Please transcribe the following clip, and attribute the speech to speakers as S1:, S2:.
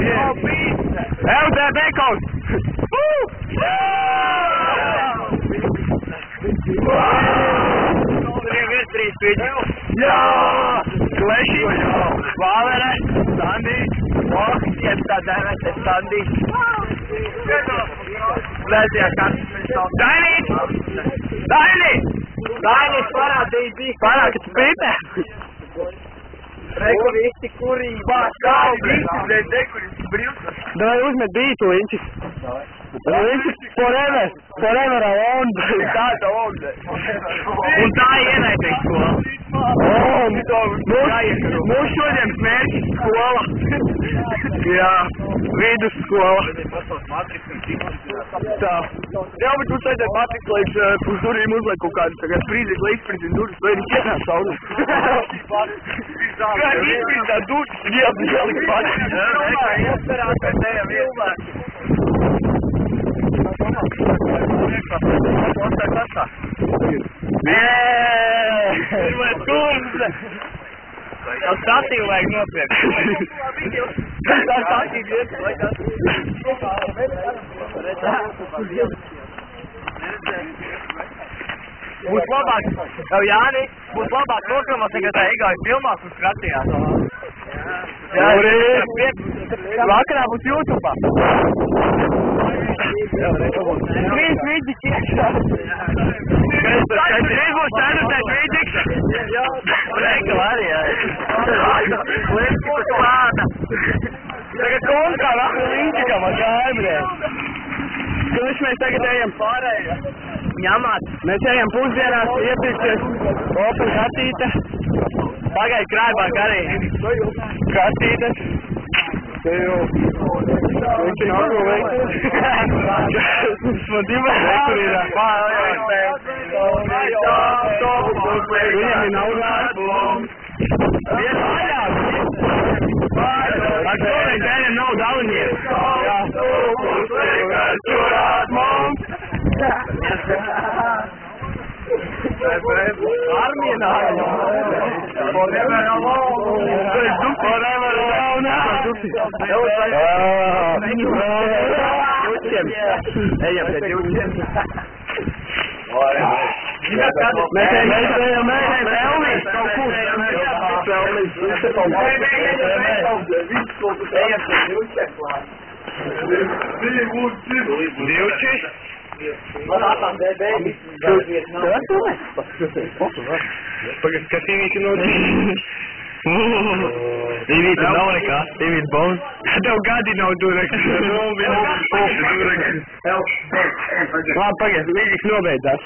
S1: Evo te bekaut! Jā! Kleši! Vāvere! Standi! Och, jebta devete standi! Lēdījā kāds! Dainīt! Dainīt! Dainīt parādīji! Parādi, ka tu pīpē! Reku visi kurībā! Kādi visi, dekuris brīvs! Davai uzmet bītu, Linčis! Linčis, forever! Forever alone! Tāda onda! Un tā ienaidīja skola! Mūsu šodienas mērķis skola! Jā, vidusskola! Tā. Jā, bet mums vajadzētu matriks līdz pusdurvīm uzliek kaut kādu tagad sprīdīt, lai izspridzina durvis, vai viņš ienāk saunu. Kā izspridzā durvis, ielikt pats. Pirmais kurs! Jau statīvu vajag nopirkt. Tā statīvu iet, vai tas? Būs labāk, jau Jāni, būs labāk nokramās, nekā tā Igaujas filmās un skatījās. Vakarā būs YouTube'ā. Trīs vidži iekšā. Trīs būs ceturtais vidžiks. Reikal arī, jā. Lieki pa klāta. Tagad kontrā vēl līdžikam ar gājumriem. Kurš mēs tagad ejam pārējā? Ņemāt. Mēs ejam pusdienās, iepirkties, open kartīte. Pagai krājbāk arī. Kartītes. Te jau. Viņš ir nāko veikt. Smadīmē. Kur ir? Viņam ir naudas. Viens vaļāk. Ar to mēs ejam nav dalinieks. Jā. Čurāt mums. Armija nāja. Forever alone. Forever alone. Jučiem. Ejam pie jučiem. Mēs ejam Elvis. Divčis. Pagad, skatīnīti no Tīvīti nav nekā, tīvīti bones. Tev gadi nav dureks. Labi, pagad, līdzīgs nobeidzās.